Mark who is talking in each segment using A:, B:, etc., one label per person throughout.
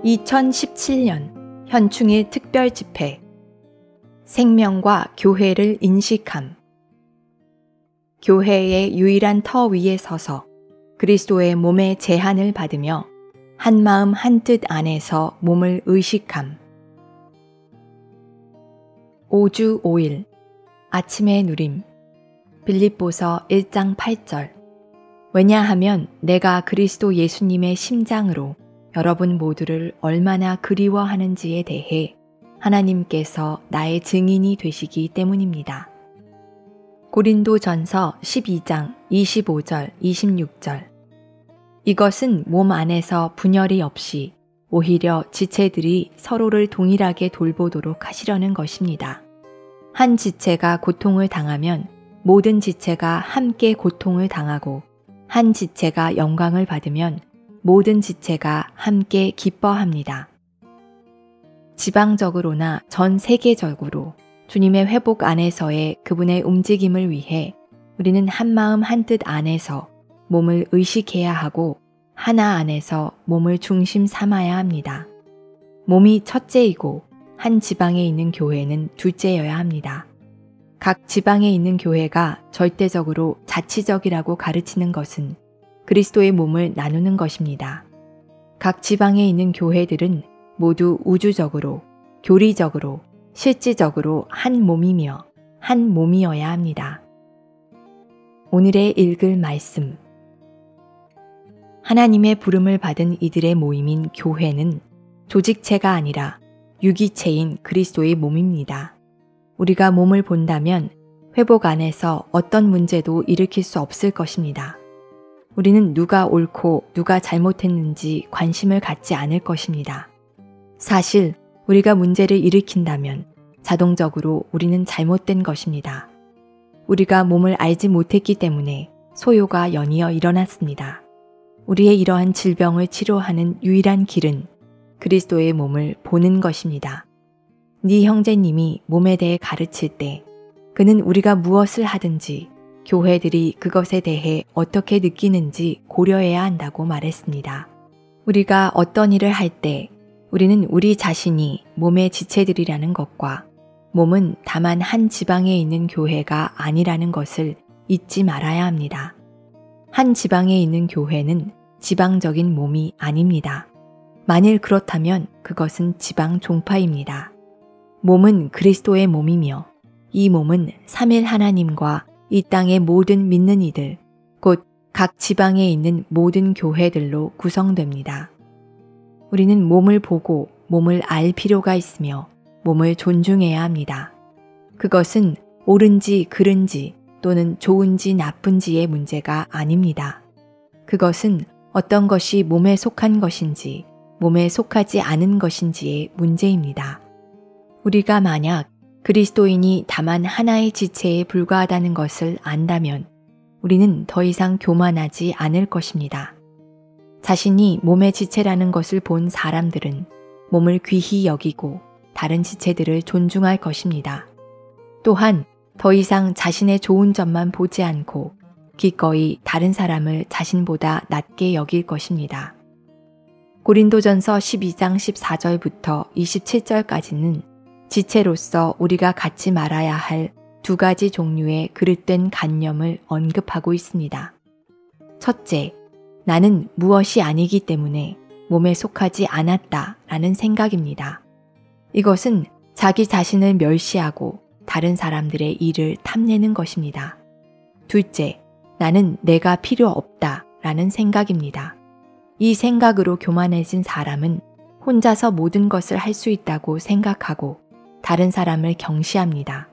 A: 2017년 현충일 특별 집회 생명과 교회를 인식함. 교회의 유일한 터 위에 서서 그리스도의 몸의 제한을 받으며 한마음 한뜻 안에서 몸을 의식함. 5주 5일 아침의 누림. 빌립보서 1장 8절. 왜냐하면 내가 그리스도 예수님의 심장으로 여러분 모두를 얼마나 그리워하는지에 대해 하나님께서 나의 증인이 되시기 때문입니다. 고린도전서 12장 25절 26절. 이것은 몸 안에서 분열이 없이 오히려 지체들이 서로를 동일하게 돌보도록 하시려는 것입니다. 한 지체가 고통을 당하면 모든 지체가 함께 고통을 당하고, 한 지체가 영광을 받으면 모든 지체가 함께 기뻐합니다. 지방적으로나 전 세계적으로 주님의 회복 안에서의 그분의 움직임을 위해 우리는 한마음 한뜻 안에서 몸을 의식해야 하고 하나 안에서 몸을 중심 삼아야 합니다. 몸이 첫째이고 한 지방에 있는 교회는 둘째여야 합니다. 각 지방에 있는 교회가 절대적으로 자치적이라고 가르치는 것은 그리스도의 몸을 나누는 것입니다. 각 지방에 있는 교회들은 모두 우주적으로, 교리적으로, 실질적으로 한 몸이며 한 몸이어야 합니다. 오늘의 읽을 말씀. 하나님의 부름을 받은 이들의 모임인 교회는 조직체가 아니라 유기체인 그리스도의 몸입니다. 우리가 몸을 본다면 회복 안에서 어떤 문제도 일으킬 수 없을 것입니다. 우리는 누가 옳고 누가 잘못했는지 관심을 갖지 않을 것입니다. 사실 우리가 문제를 일으킨다면 자동적으로 우리는 잘못된 것입니다. 우리가 몸을 알지 못했기 때문에 소요가 연이어 일어났습니다. 우리의 이러한 질병을 치료하는 유일한 길은 그리스도의 몸을 보는 것입니다. 네 형제님이 몸에 대해 가르칠 때 그는 우리가 무엇을 하든지 교회들이 그것에 대해 어떻게 느끼는지 고려해야 한다고 말했습니다. 우리가 어떤 일을 할 때 우리는 우리 자신이 몸의 지체들이라는 것과 몸은 다만 한 지방에 있는 교회가 아니라는 것을 잊지 말아야 합니다. 한 지방에 있는 교회는 지방적인 몸이 아닙니다. 만일 그렇다면 그것은 지방 종파입니다. 몸은 그리스도의 몸이며 이 몸은 삼일 하나님과 이 땅의 모든 믿는 이들, 곧 각 지방에 있는 모든 교회들로 구성됩니다. 우리는 몸을 보고 몸을 알 필요가 있으며 몸을 존중해야 합니다. 그것은 옳은지 그른지 또는 좋은지 나쁜지의 문제가 아닙니다. 그것은 어떤 것이 몸에 속한 것인지 몸에 속하지 않은 것인지의 문제입니다. 우리가 만약 그리스도인이 다만 하나의 지체에 불과하다는 것을 안다면 우리는 더 이상 교만하지 않을 것입니다. 자신이 몸의 지체라는 것을 본 사람들은 몸을 귀히 여기고 다른 지체들을 존중할 것입니다. 또한 더 이상 자신의 좋은 점만 보지 않고 기꺼이 다른 사람을 자신보다 낮게 여길 것입니다. 고린도전서 12장 14절부터 27절까지는 지체로서 우리가 갖지 말아야 할 두 가지 종류의 그릇된 관념을 언급하고 있습니다. 첫째, 나는 무엇이 아니기 때문에 몸에 속하지 않았다라는 생각입니다. 이것은 자기 자신을 멸시하고 다른 사람들의 일을 탐내는 것입니다. 둘째, 나는 내가 필요 없다라는 생각입니다. 이 생각으로 교만해진 사람은 혼자서 모든 것을 할 수 있다고 생각하고 다른 사람을 경시합니다.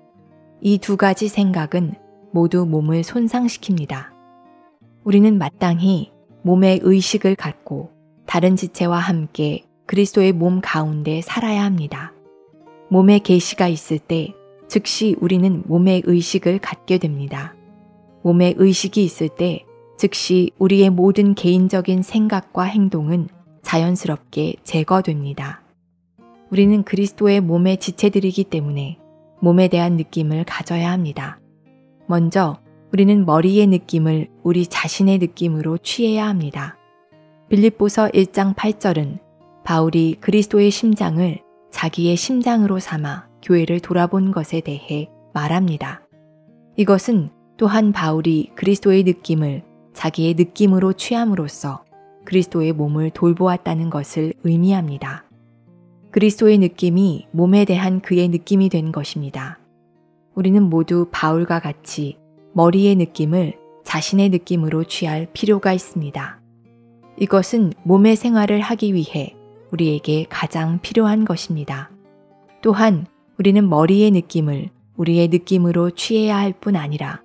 A: 이 두 가지 생각은 모두 몸을 손상시킵니다. 우리는 마땅히 몸의 의식을 갖고 다른 지체와 함께 그리스도의 몸 가운데 살아야 합니다. 몸의 계시가 있을 때 즉시 우리는 몸의 의식을 갖게 됩니다. 몸의 의식이 있을 때 즉시 우리의 모든 개인적인 생각과 행동은 자연스럽게 제거됩니다. 우리는 그리스도의 몸의 지체들이기 때문에 몸에 대한 느낌을 가져야 합니다. 먼저 우리는 머리의 느낌을 우리 자신의 느낌으로 취해야 합니다. 빌립보서 1장 8절은 바울이 그리스도의 심장을 자기의 심장으로 삼아 교회를 돌아본 것에 대해 말합니다. 이것은 또한 바울이 그리스도의 느낌을 자기의 느낌으로 취함으로써 그리스도의 몸을 돌보았다는 것을 의미합니다. 그리스도의 느낌이 몸에 대한 그의 느낌이 된 것입니다. 우리는 모두 바울과 같이 머리의 느낌을 자신의 느낌으로 취할 필요가 있습니다. 이것은 몸의 생활을 하기 위해 우리에게 가장 필요한 것입니다. 또한 우리는 머리의 느낌을 우리의 느낌으로 취해야 할 뿐 아니라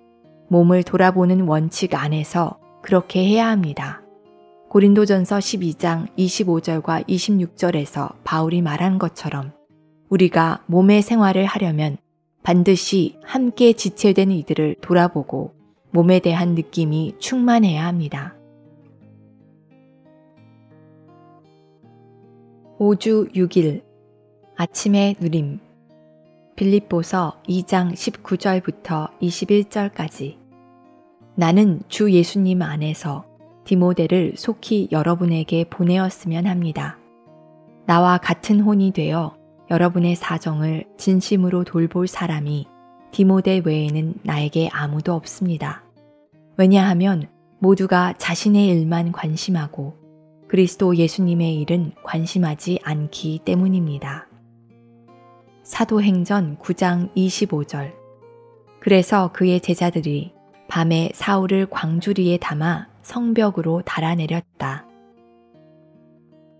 A: 몸을 돌아보는 원칙 안에서 그렇게 해야 합니다. 고린도전서 12장 25절과 26절에서 바울이 말한 것처럼 우리가 몸의 생활을 하려면 반드시 함께 지체된 이들을 돌아보고 몸에 대한 느낌이 충만해야 합니다. 5주 6일 아침의 누림 빌립보서 2장 19절부터 21절까지 나는 주 예수님 안에서 디모데를 속히 여러분에게 보내었으면 합니다. 나와 같은 혼이 되어 여러분의 사정을 진심으로 돌볼 사람이 디모데 외에는 나에게 아무도 없습니다. 왜냐하면 모두가 자신의 일만 관심하고 그리스도 예수님의 일은 관심하지 않기 때문입니다. 사도행전 9장 25절 그래서 그의 제자들이 밤에 사울을 광주리에 담아 성벽으로 달아내렸다.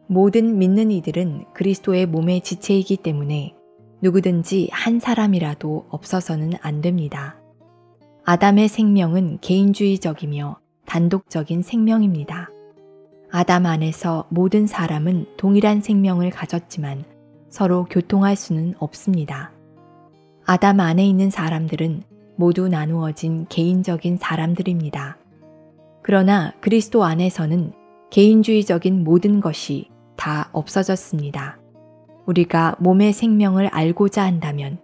A: 모든 믿는 이들은 그리스도의 몸의 지체이기 때문에 누구든지 한 사람이라도 없어서는 안 됩니다. 아담의 생명은 개인주의적이며 단독적인 생명입니다. 아담 안에서 모든 사람은 동일한 생명을 가졌지만 서로 교통할 수는 없습니다. 아담 안에 있는 사람들은 모두 나누어진 개인적인 사람들입니다. 그러나 그리스도 안에서는 개인주의적인 모든 것이 다 없어졌습니다. 우리가 몸의 생명을 알고자 한다면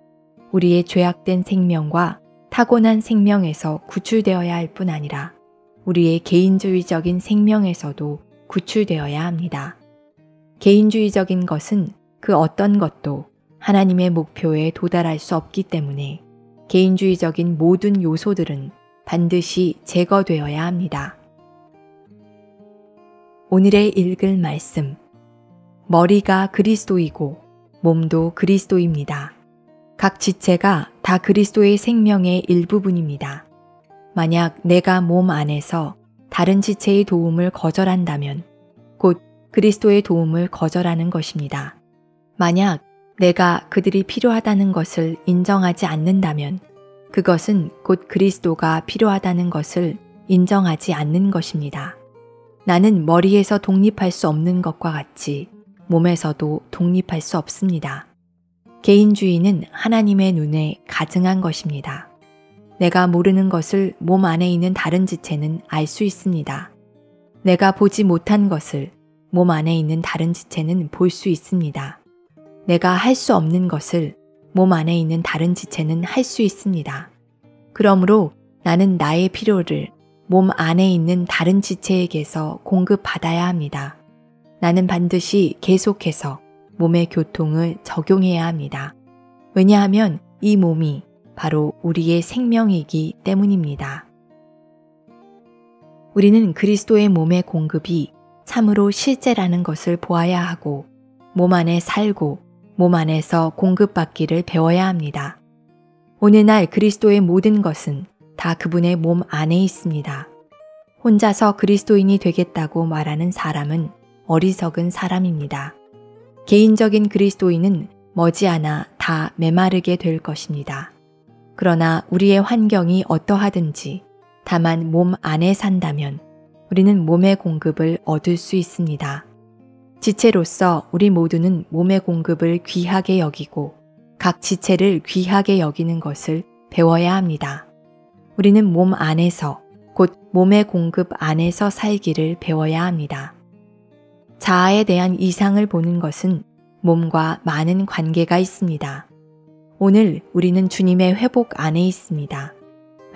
A: 우리의 죄악된 생명과 타고난 생명에서 구출되어야 할 뿐 아니라 우리의 개인주의적인 생명에서도 구출되어야 합니다. 개인주의적인 것은 그 어떤 것도 하나님의 목표에 도달할 수 없기 때문에 개인주의적인 모든 요소들은 반드시 제거되어야 합니다. 오늘의 읽을 말씀. 머리가 그리스도이고 몸도 그리스도입니다. 각 지체가 다 그리스도의 생명의 일부분입니다. 만약 내가 몸 안에서 다른 지체의 도움을 거절한다면 곧 그리스도의 도움을 거절하는 것입니다. 만약 내가 그들이 필요하다는 것을 인정하지 않는다면 그것은 곧 그리스도가 필요하다는 것을 인정하지 않는 것입니다. 나는 머리에서 독립할 수 없는 것과 같이 몸에서도 독립할 수 없습니다. 개인주의는 하나님의 눈에 가증한 것입니다. 내가 모르는 것을 몸 안에 있는 다른 지체는 알 수 있습니다. 내가 보지 못한 것을 몸 안에 있는 다른 지체는 볼 수 있습니다. 내가 할 수 없는 것을 몸 안에 있는 다른 지체는 할 수 있습니다. 그러므로 나는 나의 필요를 몸 안에 있는 다른 지체에게서 공급받아야 합니다. 나는 반드시 계속해서 몸의 교통을 적용해야 합니다. 왜냐하면 이 몸이 바로 우리의 생명이기 때문입니다. 우리는 그리스도의 몸의 공급이 참으로 실제라는 것을 보아야 하고 몸 안에 살고 몸 안에서 공급받기를 배워야 합니다. 오늘날 그리스도의 모든 것은 다 그분의 몸 안에 있습니다. 혼자서 그리스도인이 되겠다고 말하는 사람은 어리석은 사람입니다. 개인적인 그리스도인은 머지않아 다 메마르게 될 것입니다. 그러나 우리의 환경이 어떠하든지 다만 몸 안에 산다면 우리는 몸의 공급을 얻을 수 있습니다. 지체로서 우리 모두는 몸의 공급을 귀하게 여기고 각 지체를 귀하게 여기는 것을 배워야 합니다. 우리는 몸 안에서 곧 몸의 공급 안에서 살기를 배워야 합니다. 자아에 대한 이상을 보는 것은 몸과 많은 관계가 있습니다. 오늘 우리는 주님의 회복 안에 있습니다.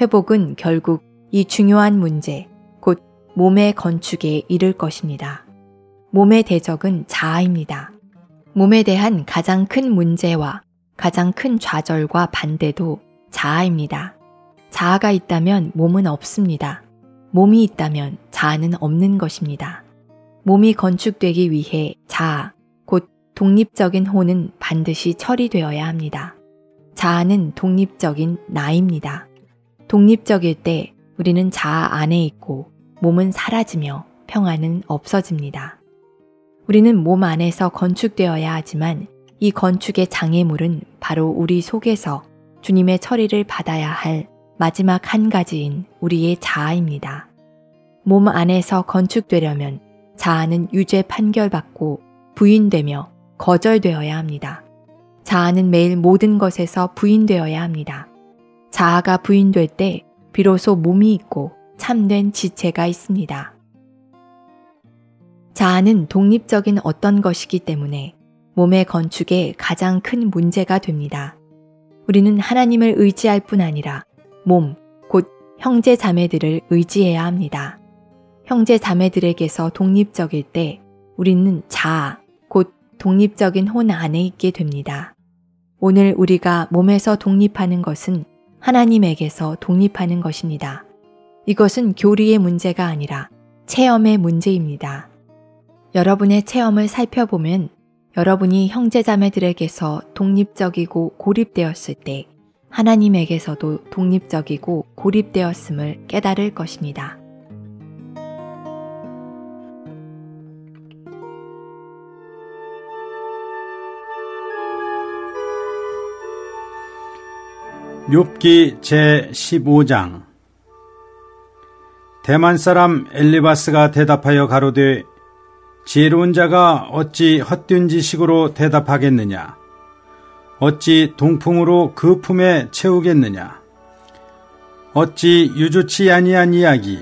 A: 회복은 결국 이 중요한 문제, 곧 몸의 건축에 이를 것입니다. 몸의 대적은 자아입니다. 몸에 대한 가장 큰 문제와 가장 큰 좌절과 반대도 자아입니다. 자아가 있다면 몸은 없습니다. 몸이 있다면 자아는 없는 것입니다. 몸이 건축되기 위해 자아, 곧 독립적인 혼은 반드시 처리되어야 합니다. 자아는 독립적인 나입니다. 독립적일 때 우리는 자아 안에 있고 몸은 사라지며 평안은 없어집니다. 우리는 몸 안에서 건축되어야 하지만 이 건축의 장애물은 바로 우리 속에서 주님의 처리를 받아야 할 마지막 한 가지인 우리의 자아입니다. 몸 안에서 건축되려면 자아는 유죄 판결받고 부인되며 거절되어야 합니다. 자아는 매일 모든 것에서 부인되어야 합니다. 자아가 부인될 때 비로소 몸이 있고 참된 지체가 있습니다. 자아는 독립적인 어떤 것이기 때문에 몸의 건축에 가장 큰 문제가 됩니다. 우리는 하나님을 의지할 뿐 아니라 몸, 곧 형제 자매들을 의지해야 합니다. 형제 자매들에게서 독립적일 때 우리는 자아, 곧 독립적인 혼 안에 있게 됩니다. 오늘 우리가 몸에서 독립하는 것은 하나님에게서 독립하는 것입니다. 이것은 교리의 문제가 아니라 체험의 문제입니다. 여러분의 체험을 살펴보면 여러분이 형제자매들에게서 독립적이고 고립되었을 때 하나님에게서도 독립적이고 고립되었음을 깨달을 것입니다.
B: 욥기 제15장. 대만 사람 엘리바스가 대답하여 가로되 지혜로운 자가 어찌 헛된 지식으로 대답하겠느냐? 어찌 동풍으로 그 품에 채우겠느냐? 어찌 유주치 아니한 이야기,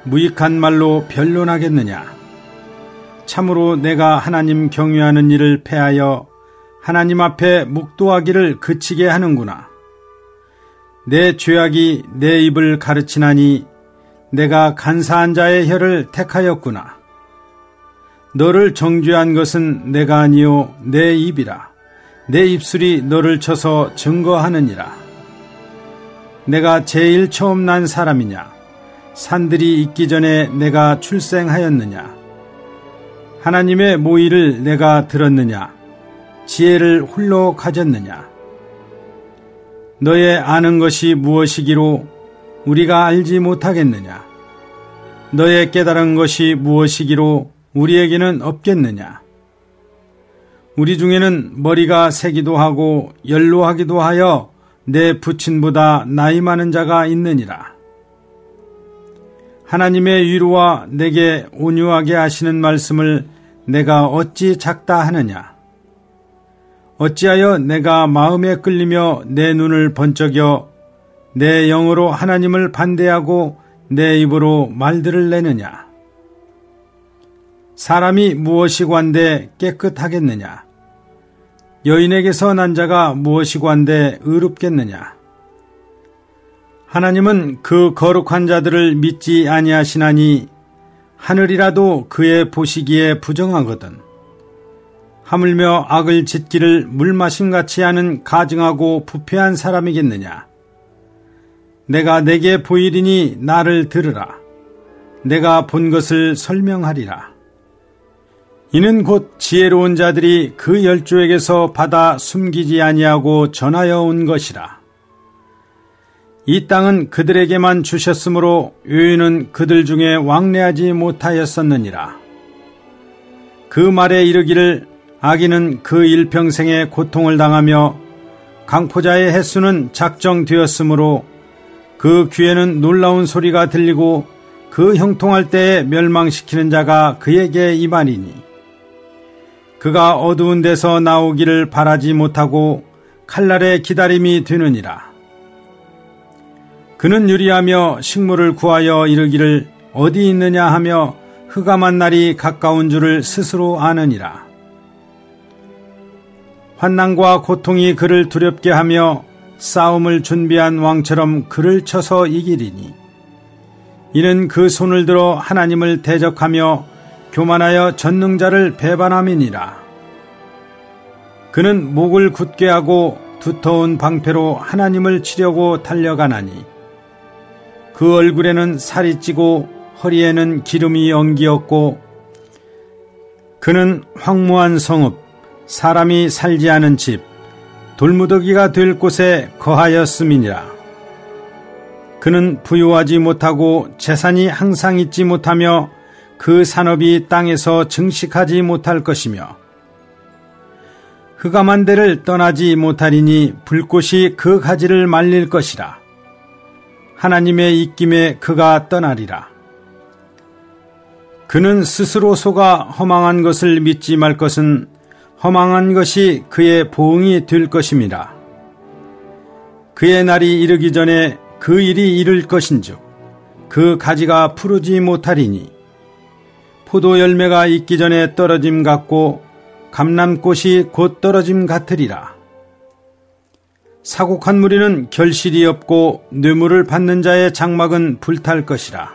B: 무익한 말로 변론하겠느냐? 참으로 내가 하나님 경유하는 일을 패하여 하나님 앞에 묵도하기를 그치게 하는구나. 내 죄악이 내 입을 가르치나니 내가 간사한 자의 혀를 택하였구나. 너를 정죄한 것은 내가 아니요 내 입이라. 내 입술이 너를 쳐서 증거하느니라. 내가 제일 처음 난 사람이냐? 산들이 있기 전에 내가 출생하였느냐? 하나님의 모의를 내가 들었느냐? 지혜를 홀로 가졌느냐? 너의 아는 것이 무엇이기로 우리가 알지 못하겠느냐? 너의 깨달은 것이 무엇이기로 우리에게는 없겠느냐? 우리 중에는 머리가 새기도 하고 연로하기도 하여 내 부친보다 나이 많은 자가 있느니라. 하나님의 위로와 내게 온유하게 하시는 말씀을 내가 어찌 작다 하느냐? 어찌하여 내가 마음에 끌리며 내 눈을 번쩍여 내 영으로 하나님을 반대하고 내 입으로 말들을 내느냐? 사람이 무엇이 관대 깨끗하겠느냐? 여인에게서 난 자가 무엇이 관대 의롭겠느냐? 하나님은 그 거룩한 자들을 믿지 아니하시나니 하늘이라도 그의 보시기에 부정하거든. 하물며 악을 짓기를 물마심같이 하는 가증하고 부패한 사람이겠느냐? 내가 내게 보이리니 나를 들으라. 내가 본 것을 설명하리라. 이는 곧 지혜로운 자들이 그 열조에게서 받아 숨기지 아니하고 전하여 온 것이라. 이 땅은 그들에게만 주셨으므로 요인은 그들 중에 왕래하지 못하였었느니라. 그 말에 이르기를 악인은 그 일평생에 고통을 당하며 강포자의 횟수는 작정되었으므로 그 귀에는 놀라운 소리가 들리고 그 형통할 때에 멸망시키는 자가 그에게 임하리니 그가 어두운 데서 나오기를 바라지 못하고 칼날의 기다림이 되느니라. 그는 유리하며 식물을 구하여 이르기를 어디 있느냐 하며 흑암한 날이 가까운 줄을 스스로 아느니라. 환난과 고통이 그를 두렵게 하며 싸움을 준비한 왕처럼 그를 쳐서 이기리니 이는 그 손을 들어 하나님을 대적하며 교만하여 전능자를 배반함이니라. 그는 목을 굳게 하고 두터운 방패로 하나님을 치려고 달려가나니 그 얼굴에는 살이 찌고 허리에는 기름이 엉기었고 그는 황무한 성읍, 사람이 살지 않은 집, 돌무더기가 될 곳에 거하였음이니라. 그는 부유하지 못하고 재산이 항상 있지 못하며 그 산업이 땅에서 증식하지 못할 것이며 흑암한 데를 떠나지 못하리니 불꽃이 그 가지를 말릴 것이라. 하나님의 입김에 그가 떠나리라. 그는 스스로 속아 허망한 것을 믿지 말 것은 허망한 것이 그의 보응이 될 것임이라. 그의 날이 이르기 전에 그 일이 이를 것인즉 그 가지가 푸르지 못하리니 포도 열매가 익기 전에 떨어짐 같고 감람꽃이 곧 떨어짐 같으리라. 사곡한 무리는 결실이 없고 뇌물을 받는 자의 장막은 불탈 것이라.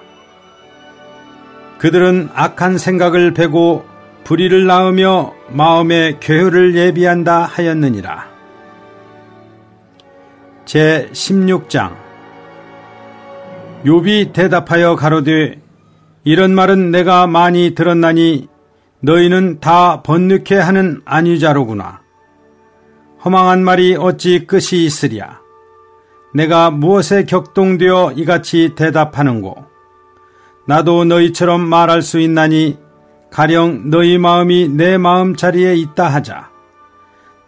B: 그들은 악한 생각을 베고 불의를 낳으며 마음의 괴효를 예비한다 하였느니라. 제16장. 욥이 대답하여 가로되 이런 말은 내가 많이 들었나니 너희는 다 번뇌케 하는 안위자로구나. 허망한 말이 어찌 끝이 있으랴. 내가 무엇에 격동되어 이같이 대답하는고. 나도 너희처럼 말할 수 있나니 가령 너희 마음이 내 마음 자리에 있다 하자.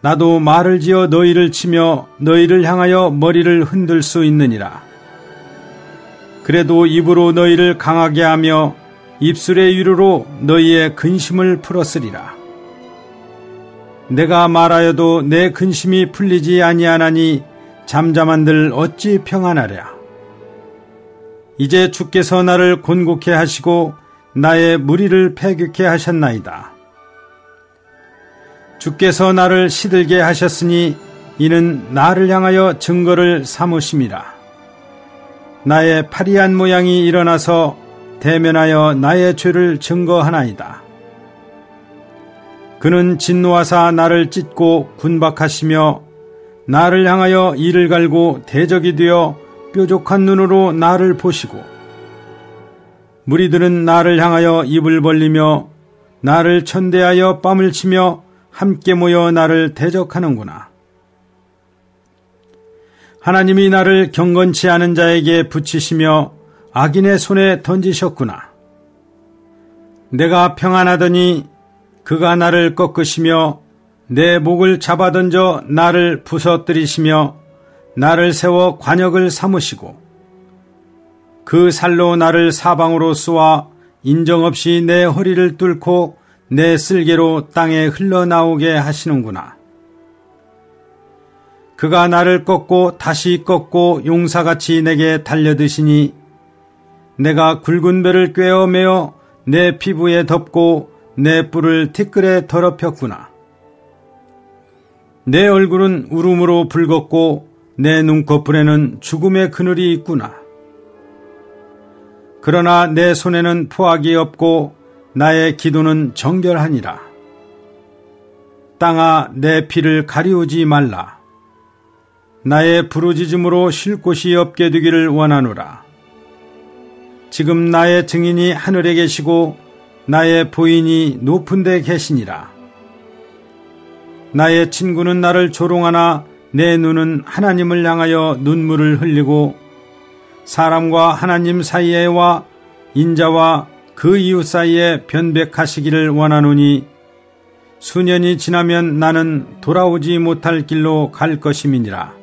B: 나도 말을 지어 너희를 치며 너희를 향하여 머리를 흔들 수 있느니라. 그래도 입으로 너희를 강하게 하며 입술의 위로로 너희의 근심을 풀었으리라. 내가 말하여도 내 근심이 풀리지 아니하나니 잠잠한들 어찌 평안하랴. 이제 주께서 나를 곤곡해 하시고 나의 무리를 패격해 하셨나이다. 주께서 나를 시들게 하셨으니 이는 나를 향하여 증거를 삼으심이라. 나의 파리한 모양이 일어나서 대면하여 나의 죄를 증거하나이다. 그는 진노하사 나를 찢고 군박하시며 나를 향하여 이를 갈고 대적이 되어 뾰족한 눈으로 나를 보시고 무리들은 나를 향하여 입을 벌리며 나를 천대하여 뺨을 치며 함께 모여 나를 대적하는구나. 하나님이 나를 경건치 않은 자에게 붙이시며 악인의 손에 던지셨구나. 내가 평안하더니 그가 나를 꺾으시며 내 목을 잡아던져 나를 부서뜨리시며 나를 세워 관역을 삼으시고 그 살로 나를 사방으로 쏘아 인정없이 내 허리를 뚫고 내 쓸개로 땅에 흘러나오게 하시는구나. 그가 나를 꺾고 다시 꺾고 용사같이 내게 달려드시니 내가 굵은 배를 꿰어 매어 내 피부에 덮고 내 뿔을 티끌에 더럽혔구나. 내 얼굴은 울음으로 붉었고 내 눈꺼풀에는 죽음의 그늘이 있구나. 그러나 내 손에는 포악이 없고 나의 기도는 정결하니라. 땅아 내 피를 가리우지 말라. 나의 부르짖음으로 쉴 곳이 없게 되기를 원하노라. 지금 나의 증인이 하늘에 계시고 나의 보인이 높은 데 계시니라. 나의 친구는 나를 조롱하나 내 눈은 하나님을 향하여 눈물을 흘리고 사람과 하나님 사이에와 인자와 그 이웃 사이에 변백하시기를 원하노니 수년이 지나면 나는 돌아오지 못할 길로 갈 것임이니라.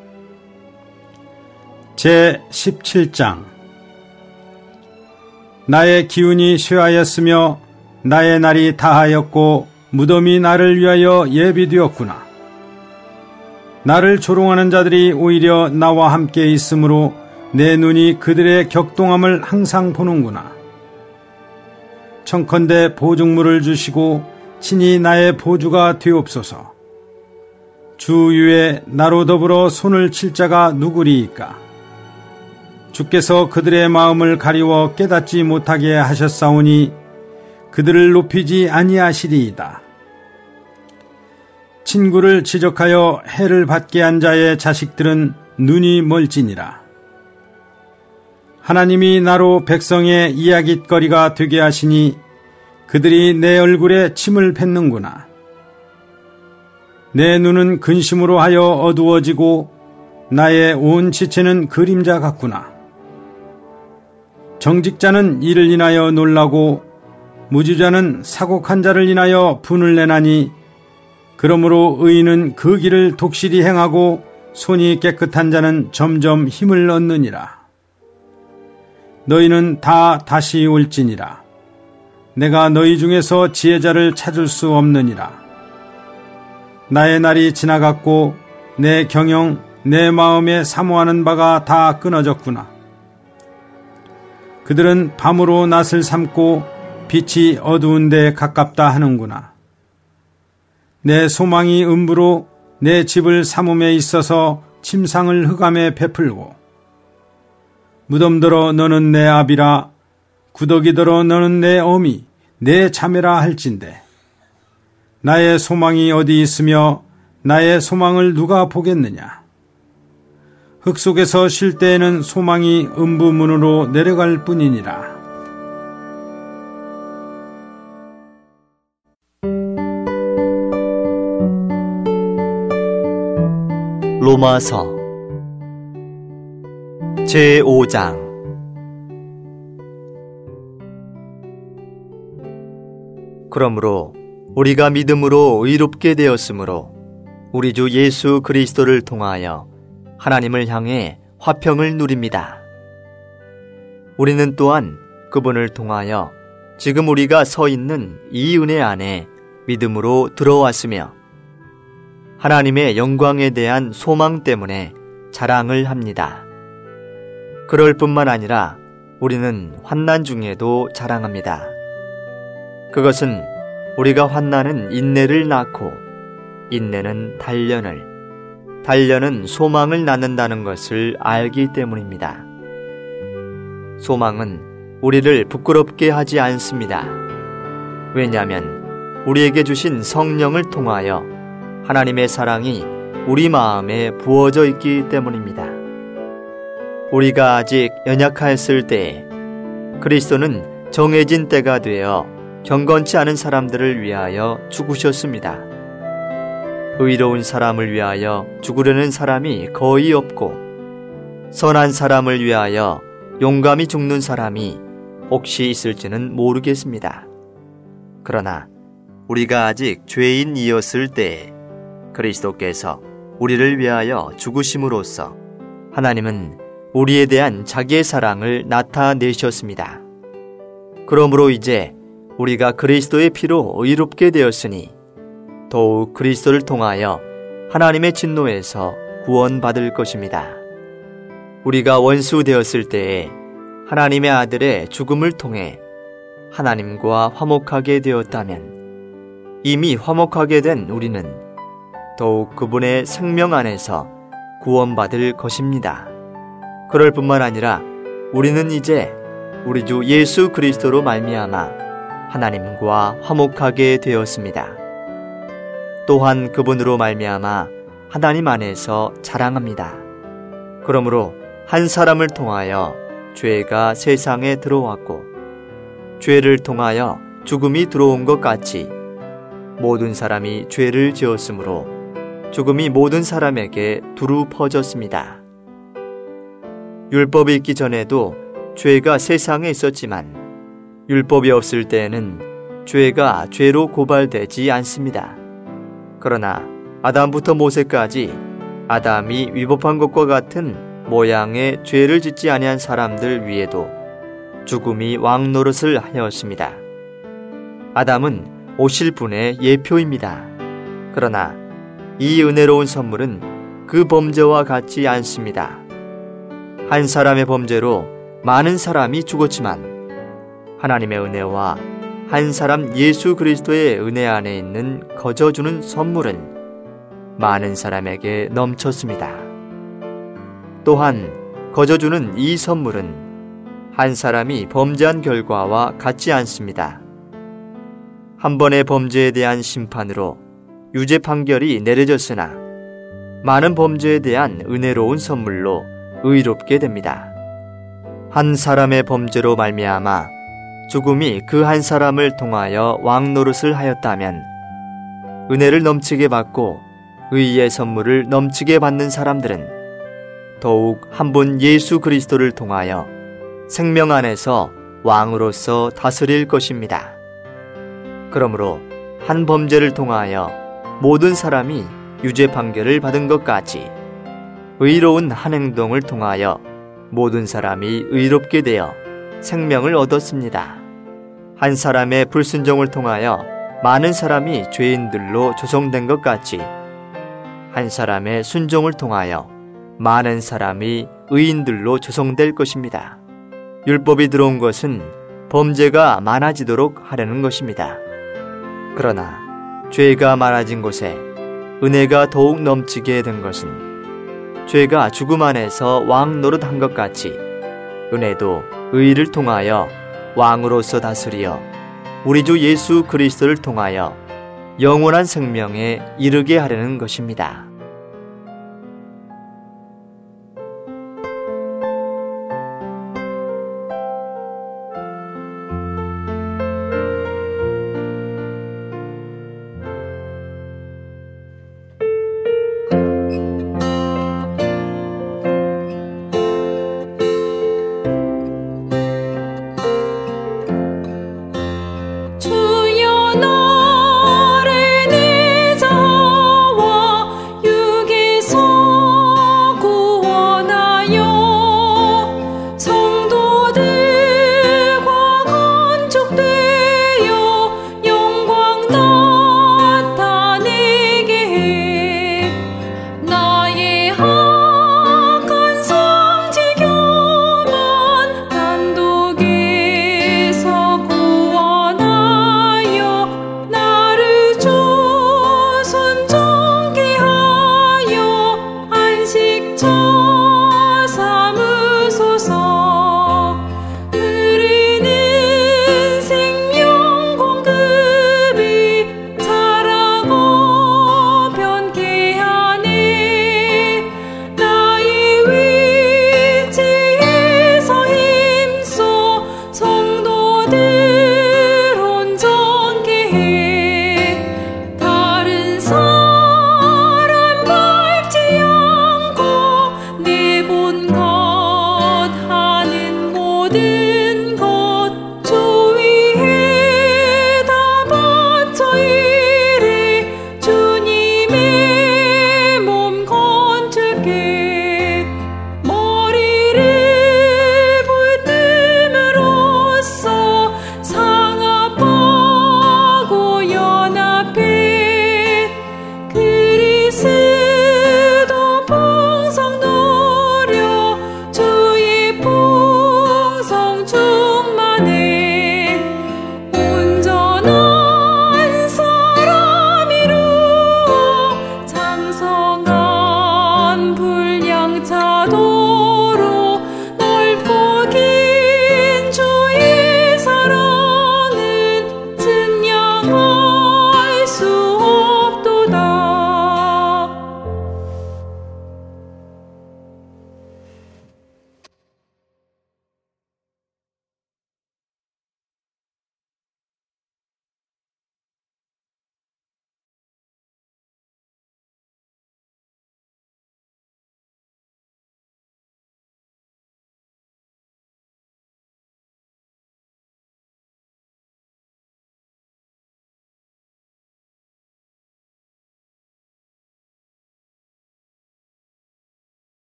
B: 제17장. 나의 기운이 쇠하였으며 나의 날이 다하였고 무덤이 나를 위하여 예비되었구나. 나를 조롱하는 자들이 오히려 나와 함께 있으므로 내 눈이 그들의 격동함을 항상 보는구나. 청컨대 보증물을 주시고 친히 나의 보주가 되옵소서. 주 위에 나로 더불어 손을 칠 자가 누구리이까. 주께서 그들의 마음을 가리워 깨닫지 못하게 하셨사오니 그들을 높이지 아니하시리이다. 친구를 지적하여 해를 받게 한 자의 자식들은 눈이 멀지니라. 하나님이 나로 백성의 이야깃거리가 되게 하시니 그들이 내 얼굴에 침을 뱉는구나. 내 눈은 근심으로 하여 어두워지고 나의 온 지체는 그림자 같구나. 정직자는 이를 인하여 놀라고 무주자는 사곡한 자를 인하여 분을 내나니 그러므로 의인은 그 길을 독실히 행하고 손이 깨끗한 자는 점점 힘을 얻느니라. 너희는 다 다시 올지니라. 내가 너희 중에서 지혜자를 찾을 수 없느니라. 나의 날이 지나갔고 내 경영, 내 마음에 사모하는 바가 다 끊어졌구나. 그들은 밤으로 낫을 삼고 빛이 어두운 데 가깝다 하는구나. 내 소망이 음부로 내 집을 삼음에 있어서 침상을 흑암에 베풀고 무덤더러 너는 내 아비라 구더기더러 너는 내 어미 내 자매라 할진대 나의 소망이 어디 있으며 나의 소망을 누가 보겠느냐. 흙 속에서 쉴 때에는 소망이 음부문으로 내려갈 뿐이니라.
C: 로마서 제5장. 그러므로 우리가 믿음으로 의롭게 되었으므로 우리 주 예수 그리스도를 통하여 하나님을 향해 화평을 누립니다. 우리는 또한 그분을 통하여 지금 우리가 서 있는 이 은혜 안에 믿음으로 들어왔으며 하나님의 영광에 대한 소망 때문에 자랑을 합니다. 그럴 뿐만 아니라 우리는 환난 중에도 자랑합니다. 그것은 우리가 환난은 인내를 낳고 인내는 단련을, 단련은 소망을 낳는다는 것을 알기 때문입니다. 소망은 우리를 부끄럽게 하지 않습니다. 왜냐하면 우리에게 주신 성령을 통하여 하나님의 사랑이 우리 마음에 부어져 있기 때문입니다. 우리가 아직 연약하였을 때에 그리스도는 정해진 때가 되어 경건치 않은 사람들을 위하여 죽으셨습니다. 의로운 사람을 위하여 죽으려는 사람이 거의 없고 선한 사람을 위하여 용감히 죽는 사람이 혹시 있을지는 모르겠습니다. 그러나 우리가 아직 죄인이었을 때에 그리스도께서 우리를 위하여 죽으심으로써 하나님은 우리에 대한 자기의 사랑을 나타내셨습니다. 그러므로 이제 우리가 그리스도의 피로 의롭게 되었으니 더욱 그리스도를 통하여 하나님의 진노에서 구원받을 것입니다. 우리가 원수 되었을 때에 하나님의 아들의 죽음을 통해 하나님과 화목하게 되었다면 이미 화목하게 된 우리는 더욱 그분의 생명 안에서 구원받을 것입니다. 그럴 뿐만 아니라 우리는 이제 우리 주 예수 그리스도로 말미암아 하나님과 화목하게 되었습니다. 또한 그분으로 말미암아 하나님 안에서 자랑합니다. 그러므로 한 사람을 통하여 죄가 세상에 들어왔고 죄를 통하여 죽음이 들어온 것 같이 모든 사람이 죄를 지었으므로 죽음이 모든 사람에게 두루 퍼졌습니다. 율법이 있기 전에도 죄가 세상에 있었지만 율법이 없을 때에는 죄가 죄로 고발되지 않습니다. 그러나 아담부터 모세까지 아담이 위법한 것과 같은 모양의 죄를 짓지 아니한 사람들 위에도 죽음이 왕노릇을 하였습니다. 아담은 오실 분의 예표입니다. 그러나 이 은혜로운 선물은 그 범죄와 같지 않습니다. 한 사람의 범죄로 많은 사람이 죽었지만 하나님의 은혜와 한 사람 예수 그리스도의 은혜 안에 있는 거저주는 선물은 많은 사람에게 넘쳤습니다. 또한 거저주는 이 선물은 한 사람이 범죄한 결과와 같지 않습니다. 한 번의 범죄에 대한 심판으로 유죄 판결이 내려졌으나 많은 범죄에 대한 은혜로운 선물로 의롭게 됩니다. 한 사람의 범죄로 말미암아 죽음이 그 한 사람을 통하여 왕 노릇을 하였다면 은혜를 넘치게 받고 의의 선물을 넘치게 받는 사람들은 더욱 한 분 예수 그리스도를 통하여 생명 안에서 왕으로서 다스릴 것입니다. 그러므로 한 범죄를 통하여 모든 사람이 유죄 판결을 받은 것 같이 의로운 한 행동을 통하여 모든 사람이 의롭게 되어 생명을 얻었습니다. 한 사람의 불순종을 통하여 많은 사람이 죄인들로 조성된 것 같이 한 사람의 순종을 통하여 많은 사람이 의인들로 조성될 것입니다. 율법이 들어온 것은 범죄가 많아지도록 하려는 것입니다. 그러나 죄가 많아진 곳에 은혜가 더욱 넘치게 된 것은 죄가 죽음 안에서 왕 노릇한 것 같이 은혜도 의를 통하여 왕으로서 다스리어 우리 주 예수 그리스도를 통하여 영원한 생명에 이르게 하려는 것입니다.